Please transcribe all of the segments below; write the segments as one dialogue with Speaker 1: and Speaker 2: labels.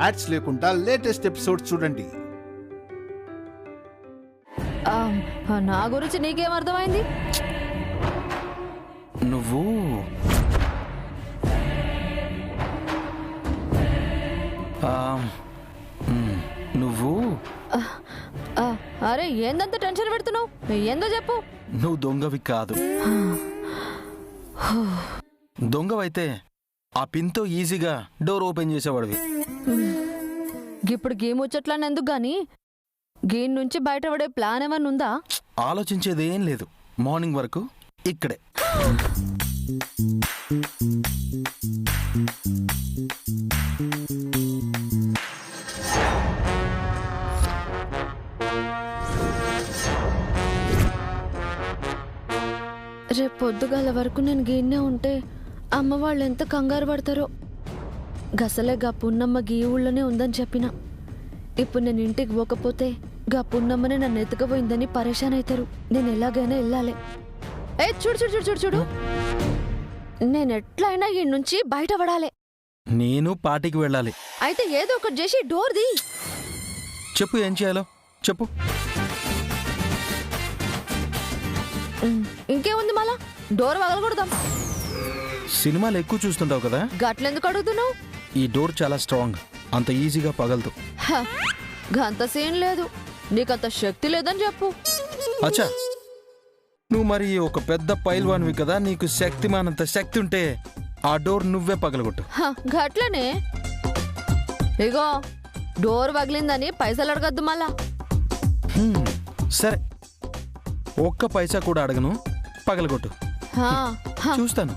Speaker 1: Ads లేకుండా latest episodes చూడండి.
Speaker 2: నా గురించి నీకేం అర్థమైంది?
Speaker 3: నువ్వు
Speaker 2: అరే ఏందంత టెన్షన్ పెడుతున్నావు? ఏందో చెప్పు.
Speaker 3: నువ్వు దొంగవి కాదు. దొంగవైతే ఆ పిన్తో ఈజీగా డోర్ ఓపెన్ చేసేవాడివి.
Speaker 2: ఇప్పుడు గేమ్ వచ్చేట్లాని ఎందుకు గాని గేమ్ నుంచి బయటపడే ప్లాన్ ఏమన్నా ఉందా?
Speaker 3: ఆలోచించేది ఏం లేదు. మార్నింగ్ వరకు ఇక్కడే.
Speaker 2: రేపు పొద్దుగాల వరకు నేను గీన్నే ఉంటే అమ్మ వాళ్ళు ఎంత కంగారు పడతారో. గసలే గా పున్నమ్మ గీ ఊళ్ళోనే ఉందని చెప్పిన. ఇప్పుడు నేను ఇంటికి పోకపోతే గా పున్నమ్మనే నన్ను ఎత్తుకపోయిందని పరేషాన్ అవుతారు. నేను ఎలాగైనా వెళ్ళాలి. ఏ చూడు చూడు చూడు చూడు చూడు, నేను ఎట్లయినా ఈ నుంచి బయటపడాలి.
Speaker 3: నేను పార్టీకి వెళ్ళాలి.
Speaker 2: అయితే ఏదో ఒకటి చేసి డోర్ ది.
Speaker 3: చెప్పు, ఏం చేయాలో చెప్పు.
Speaker 2: ఇంకేముంది, మళ్ళా డోర్ వగలకూడదాం.
Speaker 3: సినిమాలు ఎక్కువ చూస్తుంటావు కదా,
Speaker 2: గట్లెందుకు అడుగుతున్నావు?
Speaker 3: ఈ డోర్ చాలా స్ట్రాంగ్, అంత ఈజీగా పగలదు.
Speaker 2: గంత సీన్ లేదు, నీకంత శక్తి లేదని చెప్పు.
Speaker 3: అచ్చా, నువ్వు మరి ఒక పెద్ద పైల్వాన్వి కదా, నీకు శక్తిమానంత శక్తి ఉంటే ఆ డోర్ నువ్వే పగలగొట్టు.
Speaker 2: గట్లనే. ఇగో డోర్ పగిలిందని పైసలు అడగద్దు మళ్ళా.
Speaker 3: సరే, ఒక్క పైసా కూడా అడగను, పగలగొట్టు. చూస్తాను.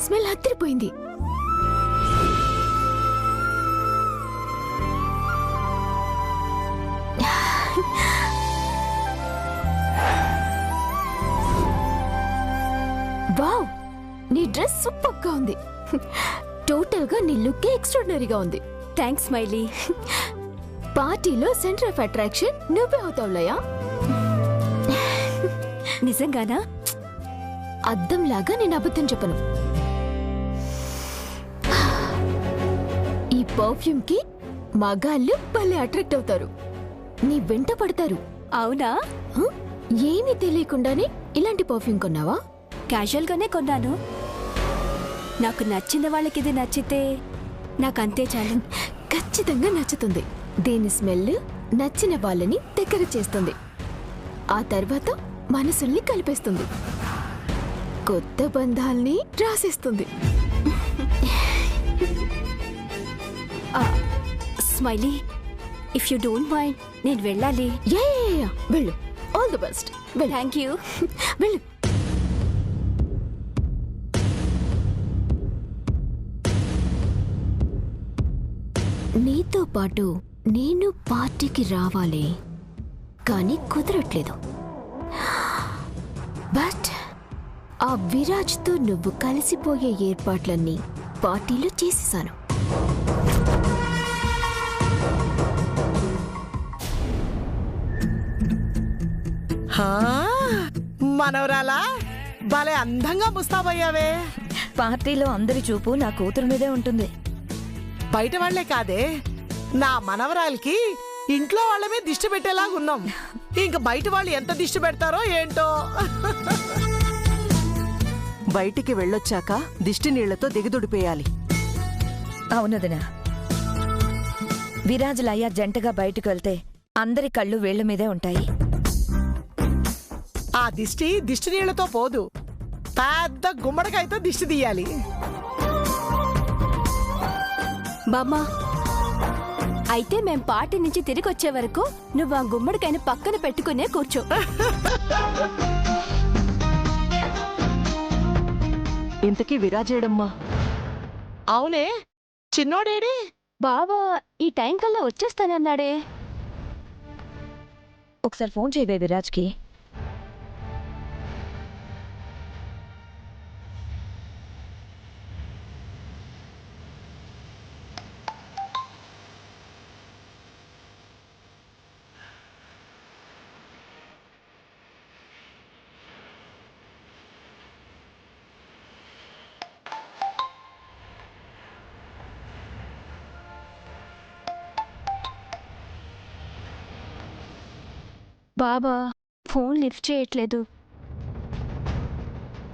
Speaker 2: స్మెల్ అదిరిపోయింది. వావ్, నీ డ్రెస్ సూపర్ గా ఉంది. టోటల్ గా నీ లుక్ ఎక్స్ట్రాడినరీగా ఉంది. Thanks smiley. పార్టీలో సెంటర్ ఆఫ్ అట్రాక్షన్ నువ్వే అవుతావులయ్యా. నిజంగానా? అద్దంలాగా నేను అబద్ధం చెప్పను. ఈ పర్ఫ్యూమ్ కి మగాళ్ళు భలే అట్రాక్ట్ అవుతారు, నీ వెంట పడతారు. అవునా? ఏమీ తెలియకుండానే ఇలాంటి పర్ఫ్యూమ్ కొన్నావా?
Speaker 4: క్యాజువల్ గానే కొన్నాను. నాకు నచ్చిన వాళ్ళకి ఇది నచ్చితే నాకంతే చాలు.
Speaker 2: ఖచ్చితంగా నచ్చుతుంది. దీని స్మెల్ నచ్చిన వాళ్ళని దగ్గర చేస్తుంది, ఆ తర్వాత మనసుల్ని కలిపేస్తుంది, కొత్త బంధాల్ని రాసేస్తుంది.
Speaker 4: Smiley, if you don't mind, నేను వెళ్ళాలి.
Speaker 2: వెళ్ళు. All the best.
Speaker 4: Thank you.
Speaker 2: వెళ్ళు. నీతో పాటు నేను పార్టీకి రావాలి, కానీ కుదరట్లేదు. బట్ ఆ విరాజ్తో నువ్వు కలిసిపోయే ఏర్పాట్లన్నీ పార్టీలో చేసేసాను.
Speaker 5: మనవరాలా, భలే అందంగా ముస్తాబయ్యావే.
Speaker 6: పార్టీలో అందరి చూపు నా కూతురు మీదే ఉంటుంది.
Speaker 5: బయట వాళ్లే కాదే, నా మనవరాలకి ఇంట్లో వాళ్ళమే దిష్టి పెట్టేలాగున్నాం. ఇంక బయట వాళ్ళు ఎంత దిష్టి పెడతారో ఏంటో.
Speaker 7: బయటికి వెళ్ళొచ్చాక దిష్టి నీళ్లతో దిగదుడిపేయాలి.
Speaker 6: అవునదినా, విరాజులయ్య జంటగా బయటకు వెళ్తే అందరి కళ్ళు వేళ్ల మీదే ఉంటాయి.
Speaker 5: ఆ దిష్టి నీళ్లతో పోదు, పెద్ద గుమ్మడికాయతో దిష్టి తీయాలి.
Speaker 4: బామ్మా, అయితే మేం పార్టీ నుంచి తిరిగి వచ్చే వరకు నువ్వు ఆ గుమ్మడికాయని పక్కన పెట్టుకునే కూర్చో.
Speaker 7: ఇంతకీ విరాజేడమ్మా?
Speaker 5: అవునే, చిన్నోడేడి?
Speaker 4: బావా ఈ టైం కల్లా వచ్చేస్తానన్నాడే.
Speaker 6: ఒకసారి ఫోన్ చేయవే విరాజ్కి.
Speaker 4: బాబా ఫోన్ లిఫ్ట్ చేయట్లేదు.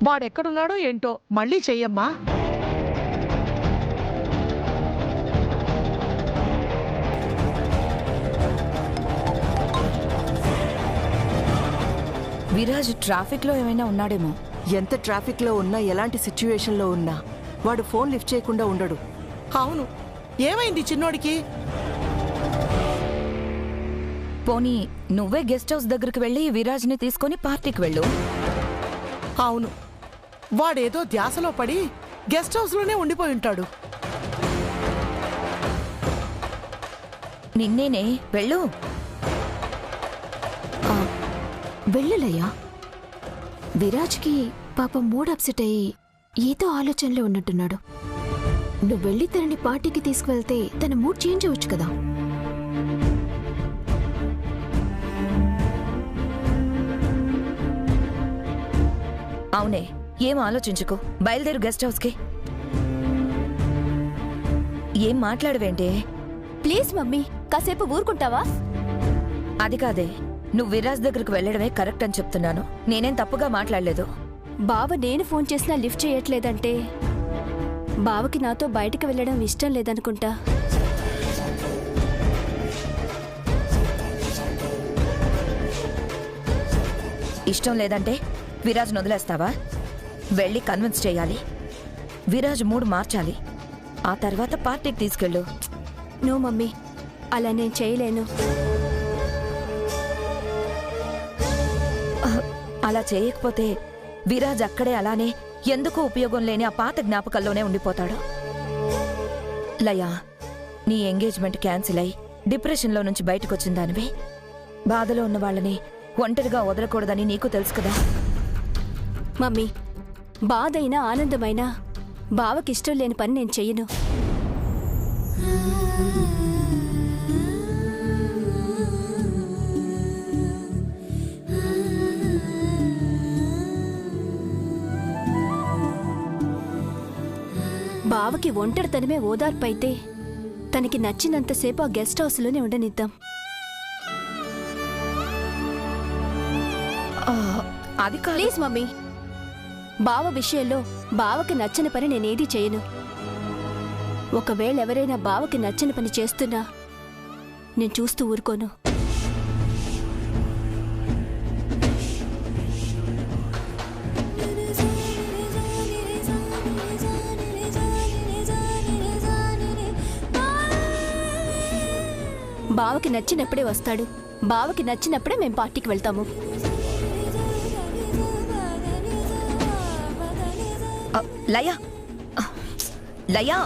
Speaker 5: వాడెక్కడున్నాడో ఏంటో, మళ్ళీ చెయ్యమ్మా.
Speaker 6: విరాజ్ ట్రాఫిక్ లో ఏమైనా ఉన్నాడేమో.
Speaker 7: ఎంత ట్రాఫిక్ లో ఉన్నా, ఎలాంటి సిచ్యువేషన్ లో ఉన్నా వాడు ఫోన్ లిఫ్ట్ చేయకుండా ఉండడు.
Speaker 5: అవును, ఏమైంది చిన్నోడికి?
Speaker 6: పోనీ నువ్వే గెస్ట్ హౌస్ దగ్గరికి వెళ్ళి విరాజ్ని తీసుకొని పార్టీకి వెళ్ళు.
Speaker 5: అవును, వాడేదో ధ్యాసలో పడి గెస్ట్ హౌస్ లోనే ఉండిపోయి ఉంటాడు.
Speaker 6: నిన్నేనే వెళ్ళు.
Speaker 2: వెళ్ళలయ్యా. విరాజ్కి పాపం మూడ్ అప్సెట్ అయ్యి ఏదో ఆలోచనలో ఉన్నట్టున్నాడు. నువ్వు వెళ్ళి తనని పార్టీకి తీసుకువెళ్తే తన మూడ్ చేంజ్ అవ్వచ్చు కదా.
Speaker 6: అవునే, ఏం ఆలోచించుకో, బయలుదేరు గెస్ట్ హౌస్కి. ఏం మాట్లాడవేంటే?
Speaker 4: ప్లీజ్ మమ్మీ, కాసేపు ఊరుకుంటావా?
Speaker 6: అది కాదే, నువ్వు విరాజ్ దగ్గరికి వెళ్ళడమే కరెక్ట్ అని చెప్తున్నాను. నేనేం తప్పుగా మాట్లాడలేదు.
Speaker 4: బావ నేను ఫోన్ చేసినా లిఫ్ట్ చేయట్లేదంటే బావకి నాతో బయటకు వెళ్ళడం ఇష్టం లేదనుకుంటా.
Speaker 6: ఇష్టం లేదంటే విరాజ్ వదిలేస్తావా? వెళ్ళి కన్విన్స్ చేయాలి. విరాజ్ మూడ్ మార్చాలి. ఆ తర్వాత పార్టీకి తీసుకెళ్ళు.
Speaker 4: నో మమ్మీ, అలా నేను చేయలేను.
Speaker 6: అలా చేయకపోతే విరాజ్ అక్కడే అలానే ఎందుకు ఉపయోగం లేని ఆ పాత జ్ఞాపకాల్లోనే ఉండిపోతాడు. లయా, నీ ఎంగేజ్మెంట్ క్యాన్సిల్ అయి డిప్రెషన్లో నుంచి బయటకొచ్చిన దానివి. బాధలో ఉన్న వాళ్ళని ఒంటరిగా వదలకూడదని నీకు తెలుసు కదా.
Speaker 4: మమ్మీ, బాధైనా ఆనందమైనా బావకిష్టం లేని పని నేను చెయ్యను. బావకి ఒంటరితనమే ఓదార్పైతే తనకి నచ్చినంతసేపు ఆ గెస్ట్ హౌస్లోనే ఉండనిద్దాం.
Speaker 6: అది కాదు.
Speaker 4: ప్లీజ్ మమ్మీ, బావ విషయంలో బావకి నచ్చని పని నేనేది చేయను. ఒకవేళ ఎవరైనా బావకి నచ్చని పని చేస్తున్నా నేను చూస్తూ ఊరుకోను. బావకి నచ్చినప్పుడే వస్తాడు. బావకి నచ్చినప్పుడే మేం పార్టీకి వెళ్తాము.
Speaker 6: లయా, లయా,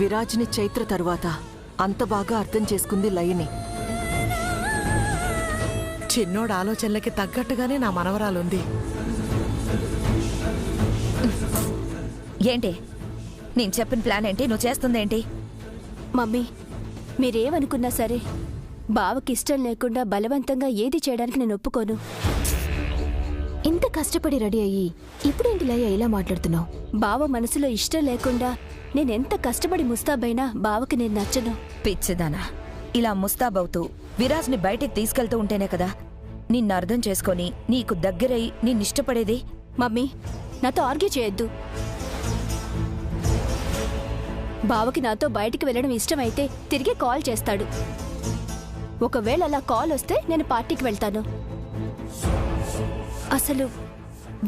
Speaker 7: విరాజ్ని చైత్ర తరువాత అంత బాగా అర్థం చేసుకుంది లయని.
Speaker 5: చిన్నోడు ఆలోచనలకి తగ్గట్టుగానే నా మనవరాలుంది.
Speaker 6: ఏంటి నేను చెప్పిన ప్లాన్ ఏంటి? నువ్వు చేస్తుందేంటి?
Speaker 4: మమ్మీ, మీరేమనుకున్నా సరే బావకి ఇష్టం లేకుండా బలవంతంగా ఏది చేయడానికి నేను ఒప్పుకోను.
Speaker 2: ఇంత కష్టపడి రెడీ అయ్యి ఇప్పుడేంటి లయ ఇలా మాట్లాడుతున్నావు?
Speaker 4: బావ మనసులో ఇష్టం లేకుండా నేనెంత కష్టపడి ముస్తాబైనా బావకి నేను నచ్చను.
Speaker 6: పిచ్చిదానా, ఇలా ముస్తాబవుతూ విరాజ్ని బయటికి తీసుకెళ్తూ ఉంటేనే కదా నిన్ను అర్థం చేసుకొని నీకు దగ్గరై నిన్నిష్టపడేది.
Speaker 4: మమ్మీ, నాతో ఆర్గ్యూ చేయొద్దు. బావకి నాతో బయటికి వెళ్ళడం ఇష్టమైతే తిరిగి కాల్ చేస్తాడు. ఒకవేళ అలా కాల్ వస్తే నేను పార్టీకి వెళ్తాను. అసలు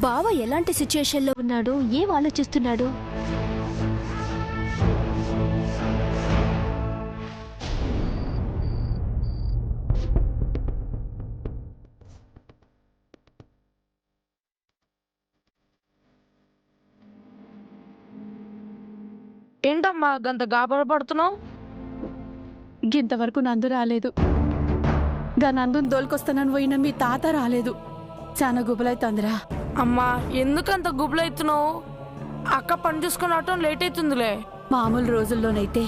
Speaker 4: బావ ఎలాంటి సిచ్యుయేషన్లో ఉన్నాడు, ఏం ఆలోచిస్తున్నాడు?
Speaker 8: ఏంటమ్మా గంత గాబర పడుతున్నావు?
Speaker 9: ఇంతవరకు నందు రాలేదు. నందుని దోలుకొస్తానని పోయిన మీ తాత రాలేదు. చాలా గుబులైతుందిరా.
Speaker 8: అమ్మా ఎందుకంత గుబులైతున్నావు? అక్క పని చూసుకుని అవటం లేట్ అవుతుందిలే.
Speaker 9: మామూలు రోజుల్లోనైతే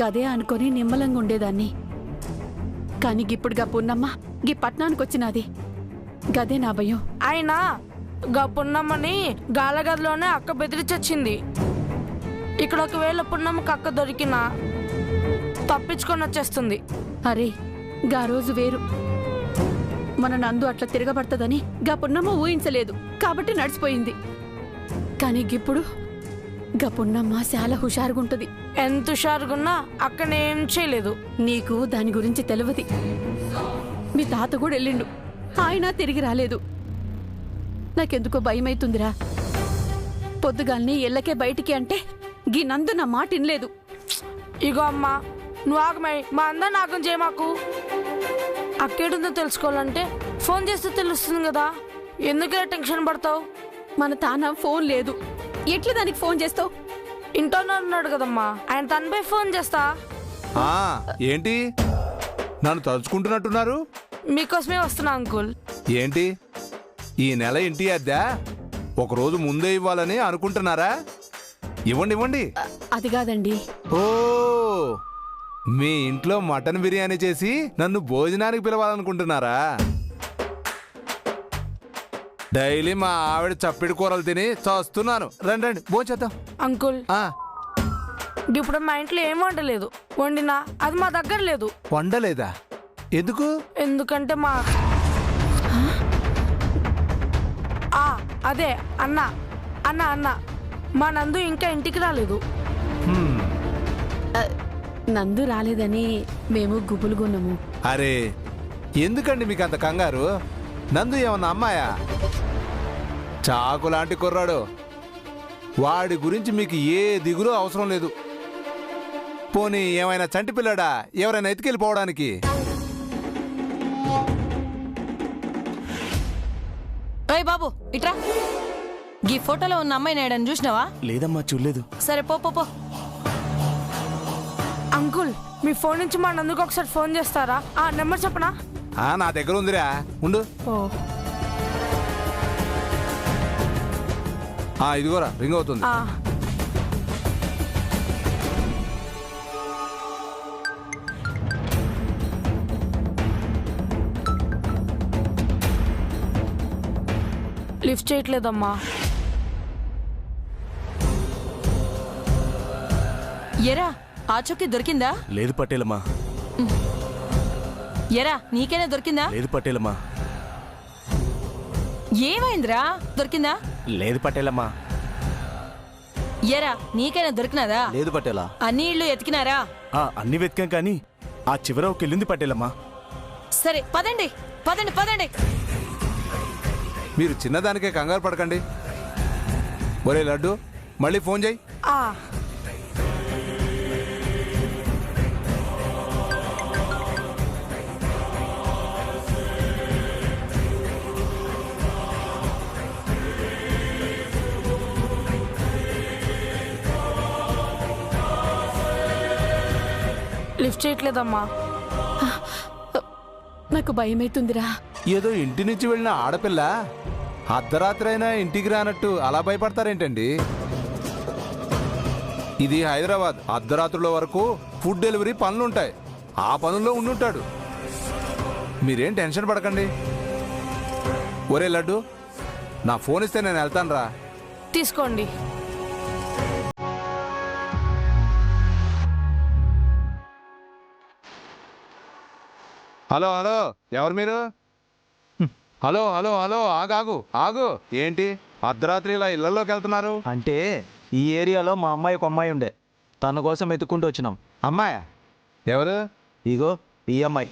Speaker 9: గదే అనుకొని నిమ్మలంగా ఉండేదాన్ని. కానీ గిప్పుడు పున్నమ్మ గీ పట్నానికి వచ్చినది. గదే నా భయం.
Speaker 8: అయినా పున్నమ్మని గాలగదిలోనే అక్క బెదిరించొచ్చింది. ఇక్కడ ఒకవేళ పున్నమ్మకి అక్క దొరికినా తప్పించుకొని వచ్చేస్తుంది.
Speaker 9: అరే గా రోజు వేరు. మన నందు అట్లా తిరగబడుతుందని పున్నమ్మ ఊహించలేదు కాబట్టి నడిచిపోయింది. కానీ గిప్పుడు పున్నమ్మ చాలా హుషారుగుంటది.
Speaker 8: ఎంత హుషారుగున్నా అక్కనేం చేయలేదు.
Speaker 9: నీకు దాని గురించి తెలియదు. మీ తాత కూడా వెళ్ళిండు, ఆయన తిరిగి రాలేదు. నాకెందుకో భయమైతుందిరా. పొద్దుగాల్ని ఎల్లకే బయటికి అంటే గీ నందు నా మాట వినలేదు.
Speaker 8: ఇగో అమ్మా నువ్వు ఆగమై మా అందరు నాగం చేయమాకు. అక్కేడుందో తెలుసుకోవాలంటే ఫోన్ చేస్తే తెలుస్తుంది కదా. ఎందుకే టెన్షన్ పడతావు?
Speaker 9: మన తాన ఫోన్ లేదు, ఎట్లా దానికి ఫోన్ చేస్తావు?
Speaker 8: ఇంట్లోనే ఉన్నాడు కదమ్మా, ఆయన తనపై ఫోన్ చేస్తా.
Speaker 1: ఏంటి నన్ను తలుచుకుంటున్నట్టున్నారు?
Speaker 8: మీకోసమే వస్తున్నా అంకుల్.
Speaker 1: ఏంటి ఈ నెల ఇంటి అద్దె ఒకరోజు ముందే ఇవ్వాలని అనుకుంటున్నారా? ఇవ్వండి ఇవ్వండి.
Speaker 9: అది కాదండి.
Speaker 1: ఓ మీ ఇంట్లో మటన్ బిర్యానీ చేసి నన్ను భోజనానికి పిలవాలనుకుంటున్నారా? డైలీ మా ఆవిడ చప్పిడి కూరలు తిని చస్తున్నాను. రండి రండి భోంచేద్దాం.
Speaker 8: అంకుల్ ఇప్పుడు మా ఇంట్లో ఏం వండలేదు. వండినా అది మా దగ్గర లేదు.
Speaker 1: వండలేదా? ఎందుకు?
Speaker 8: ఎందుకంటే మా అదే అన్న అన్న అన్న మా నందు ఇంకా ఇంటికి రాలేదు.
Speaker 9: నందు రాలేదని మేము గుబులుగున్నాము.
Speaker 1: అరే ఎందుకండి మీకు అంత కంగారు? నందు ఏమన్నా అమ్మాయా? చాకు లాంటి కుర్రాడు. వాడి గురించి మీకు ఏ దిగులు అవసరం లేదు. పోనీ ఏమైనా చంటి పిల్లడా ఎవరైనా ఎత్తుకెళ్ళిపోవడానికి?
Speaker 10: ఓయ్ బాబు ఇట్రా. ఈ ఫోటోలో ఉన్న అమ్మాయి నేడని చూసినావా?
Speaker 11: లేదమ్మా చూడలేదు.
Speaker 10: సరే పో పో పో.
Speaker 8: అంకుల్ మీ ఫోన్ నుంచి మా నందుకు ఒకసారి ఫోన్ చేస్తారా? ఆ నెంబర్ చెప్పనా?
Speaker 1: నా దగ్గర ఉందిరా, ఉండు. ఇదిగోరా రింగ్ అవుతుంది.
Speaker 8: లిఫ్ట్ చేయట్లేదమ్మా.
Speaker 10: ఎరా ఆచూకీ దొరికిందా?
Speaker 11: లేదు పటేలమ్మా.
Speaker 10: ఎరా నీకైనా దొరికిందా?
Speaker 11: లేదు పటేలమ్మా.
Speaker 10: ఏమైందిరా? దొరికిందా?
Speaker 11: లేదు పటేలమ్మా.
Speaker 10: ఎరా నీకైనా దొరికినాదా?
Speaker 11: లేదు పటేలా.
Speaker 10: అన్ని ఇళ్ళు ఎతికినారా?
Speaker 11: అన్ని వెతికాం కానీ ఆ చివర ఒక ఇల్లుంది పటేలమ్మా.
Speaker 10: సరే పదండి పదండి పదండి.
Speaker 1: మీరు చిన్నదానికే కంగారు పడకండి. ఒరే లడ్డు మళ్ళీ ఫోన్ చేయి.
Speaker 8: లిఫ్ట్ చేయట్లేదమ్మా.
Speaker 9: నాకు భయమైతుందిరా.
Speaker 1: ఏదో ఇంటి నుంచి వెళ్ళిన ఆడపిల్ల అర్ధరాత్రి అయినా ఇంటికి రానట్టు అలా భయపడతారేంటండి? ఇది హైదరాబాద్. అర్ధరాత్రుల వరకు ఫుడ్ డెలివరీ పనులుంటాయి. ఆ పనుల్లో ఉండుంటాడు. మీరేం టెన్షన్ పడకండి. ఒరే లడ్డు నా ఫోన్ ఇస్తే నేను వెళ్తాను రా.
Speaker 8: తీసుకోండి.
Speaker 1: హలో హలో ఎవరు మీరు? హలో హలో హలో ఆగాగు ఆగు. ఏంటి అర్ధరాత్రి ఇలా ఇళ్లలోకి వెళ్తున్నారు?
Speaker 12: అంటే ఈ ఏరియాలో మా అమ్మాయి ఒక అమ్మాయి ఉండే, తన కోసం వెతుక్కుంటూ వచ్చినాం.
Speaker 1: అమ్మాయా? ఎవరు?
Speaker 12: ఇగో ఈ అమ్మాయి.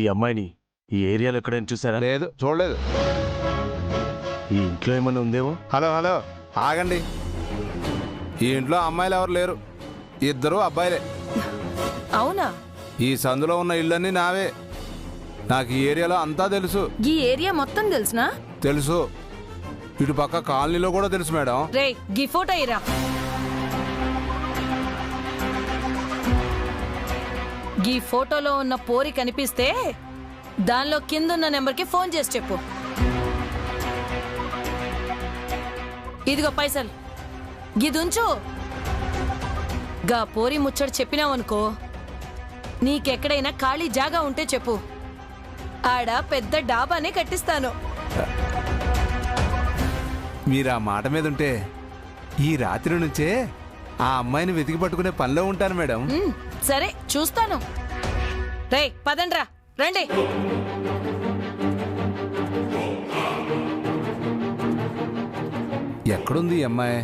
Speaker 11: ఈ అమ్మాయిని ఈ ఏరియాలో ఎక్కడైనా చూసారా?
Speaker 1: లేదు చూడలేదు.
Speaker 11: ఈ ఇంట్లో ఏమైనా ఉందేమో.
Speaker 1: హలో హలో ఆగండి. ఈ ఇంట్లో అమ్మాయిలు ఎవరు లేరు, ఇద్దరు అబ్బాయిలే.
Speaker 10: అవునా?
Speaker 1: ఈ సందులో ఉన్న ఇళ్ళన్నీ నావే. నాకు ఈ ఏరియాలో అంతా తెలుసు.
Speaker 10: ఈ ఏరియా మొత్తం తెలుసునా?
Speaker 1: తెలుసు. ఇటు పక్క కాలనీలో కూడా తెలుసు మేడం.
Speaker 10: రే గీ ఫోటో ఇరా. ఈ ఫోటోలో ఉన్న పోరి కనిపిస్తే దానిలో కిందున్న నెంబర్కి ఫోన్ చేసి చెప్పు. ఇదిగో పైసలు గిదుంచు. గా పోరి ముచ్చట చెప్పినావనుకో, నీకెక్కడైనా ఖాళీ జాగా ఉంటే చెప్పు, ఆడ పెద్ద డాబానే కట్టిస్తాను.
Speaker 1: మీరు ఆ మాట మీద ఉంటే ఈ రాత్రి నుంచే ఆ అమ్మాయిని వెతికి పట్టుకునే పనిలో ఉంటాను మేడం.
Speaker 10: సరే చూస్తాను. రే పదండ్రా రండి.
Speaker 1: ఎక్కడుంది ఈ అమ్మాయి?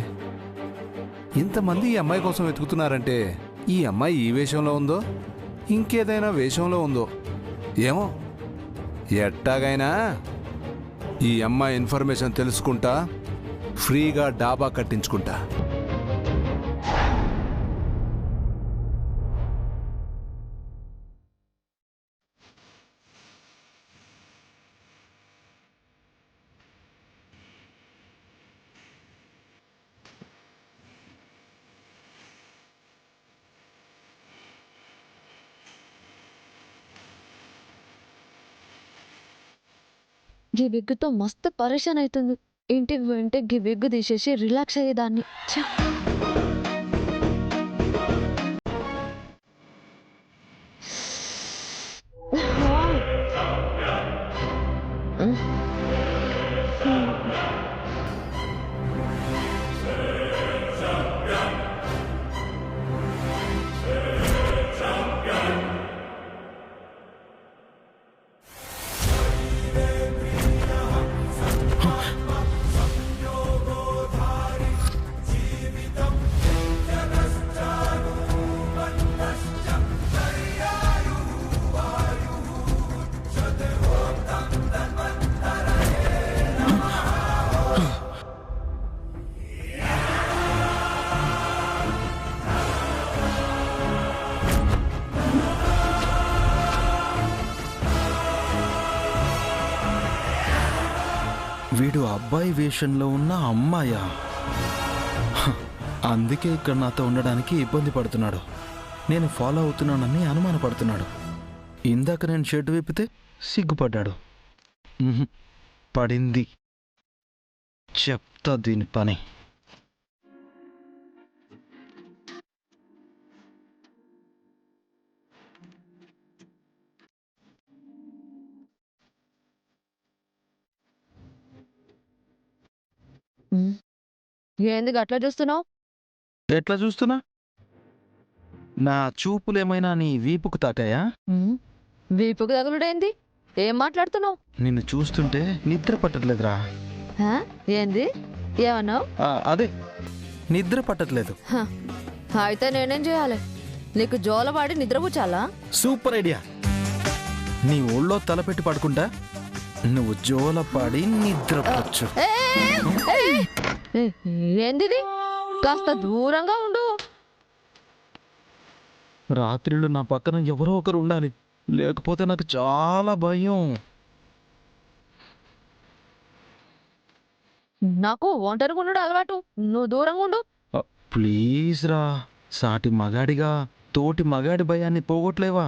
Speaker 1: ఇంతమంది ఈ అమ్మాయి కోసం వెతుకుతున్నారంటే ఈ అమ్మాయి ఈ వేషంలో ఉందో ఇంకేదైనా వేషంలో ఉందో ఏమో. ఎట్టాగైనా ఈ అమ్మాయి ఇన్ఫర్మేషన్ తెలుసుకుంటా, ఫ్రీగా డాబా కట్టించుకుంటా.
Speaker 2: ఈ విగ్గుతో మస్తు పరేషాన్ అవుతుంది. ఇంటికి పోయింటే ఈ విగ్గు తీసేసి రిలాక్స్ అయ్యేదాన్ని. ఛ!
Speaker 3: వీడు అబ్బాయి వేషంలో ఉన్న అమ్మాయా? అందుకే ఇక్కడ నాతో ఉండడానికి ఇబ్బంది పడుతున్నాడు. నేను ఫాలో అవుతున్నానని అనుమానపడుతున్నాడు. ఇందాక నేను షర్ట్ విప్పితే సిగ్గుపడ్డాడు. పడింది. చెప్తా దీని పని.
Speaker 2: ఎందుకు అట్లా చూస్తున్నావు?
Speaker 3: ఎట్లా చూస్తున్నా? నా చూపులేమైనా నీ వీపుకు తాకాయా?
Speaker 2: వీపుకు తగులుడేంది? ఏం మాట్లాడుతున్నావు?
Speaker 3: నిన్ను చూస్తుంటే నిద్ర పట్టట్లేదురా.
Speaker 2: ఏంది? ఏమన్నావు?
Speaker 3: అదే నిద్ర పట్టట్లేదు.
Speaker 2: అయితే నేనేం చేయాలి? నీకు జోలపాడి నిద్రపుచ్చాలా?
Speaker 3: Super idea. నీ ఒళ్ళో తలపెట్టి పడుకుంటా, నువ్వు జోలపాడి నిద్రపోచ్చు.
Speaker 2: ఏంది? కాస్త దూరంగా ఉండు.
Speaker 3: రాత్రిళ్ళు నా పక్కన ఎవరో ఒకరు ఉండాలి, లేకపోతే నాకు చాలా భయం.
Speaker 2: నాకు ఒంటరిగా ఉండడు అలవాటు. నువ్వు దూరంగా ఉండు
Speaker 3: ప్లీజ్ రా. సాటి మగాడిగా తోటి మగాడి భయాన్ని పోగొట్లేవా?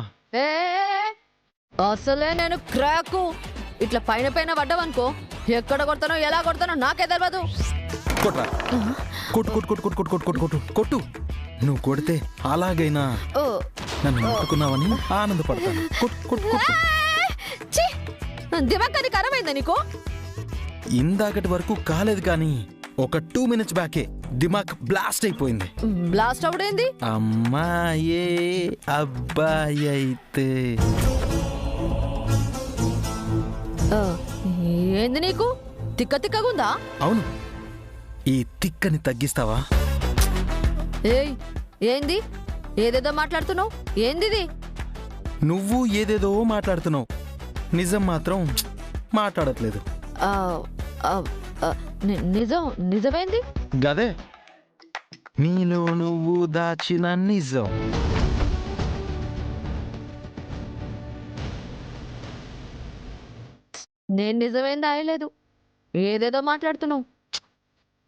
Speaker 2: అసలే నేను క్రాకు. ఇట్లా పైన పైన పడ్డావనుకో, ఎక్కడ కొడతానో ఎలా కొడతానో నాకే తెలియదు.
Speaker 3: కొట్రా. కొట్టు కొట్టు కొట్టు కొట్టు కొట్టు కొట్టు కొట్టు కొట్టు. నువ్వు కొడితే అలాగైనా నన్ను ముట్టుకున్నావని ఆనందపడతాను. కొట్టు కొట్టు కొట్టు.
Speaker 2: దిమాగ్ ఖరాబ్ అయిందా నీకు?
Speaker 3: ఇందాకటి వరకు కాలేదు, కానీ ఒక 2 minutes బ్యాకే దిమాగ్ బ్లాస్ట్ అయిపోయింది.
Speaker 2: బ్లాస్ట్ అవడేంది?
Speaker 3: అమ్మాయే అబ్బాయి అయితే.
Speaker 2: ఏంది నీకు? తిక్క తిక్కగుందా?
Speaker 3: అవును. ఈ తిక్కని తగ్గిస్తావా?
Speaker 2: ఏయ్, ఏంది? ఏదేదో మాట్లాడుతున్నావు? ఏందిది?
Speaker 3: నువ్వు ఏదేదో మాట్లాడుతున్నావు, నిజం మాత్రం మాట్లాడట్లేదు.
Speaker 2: నిజమేంది?
Speaker 3: గదే నీలో నువ్వు దాచిన నిజం.
Speaker 2: నేను నిజమేం దాయలేదు, ఏదేదో మాట్లాడుతున్నావు.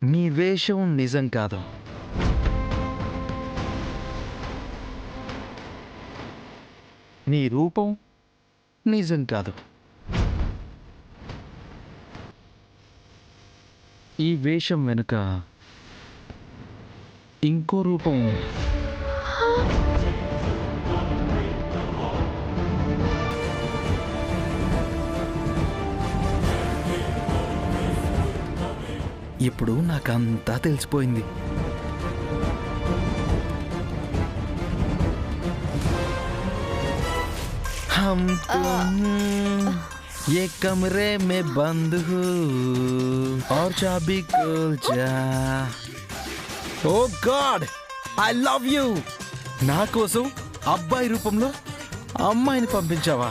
Speaker 3: నీ వేషం నిజం కాదు. నీ రూపం నిజం కాదు. ఈ వేషం వెనుక ఇంకో రూపం ఉంది. ఇప్పుడు నాకంతా తెలిసిపోయింది. हम तुम ये कमरे में बंद हो और चाबी खोल जा. ఓ గాడ్, ఐ లవ్ యూ. నా కోసం అబ్బాయి రూపంలో అమ్మాయిని పంపించావా?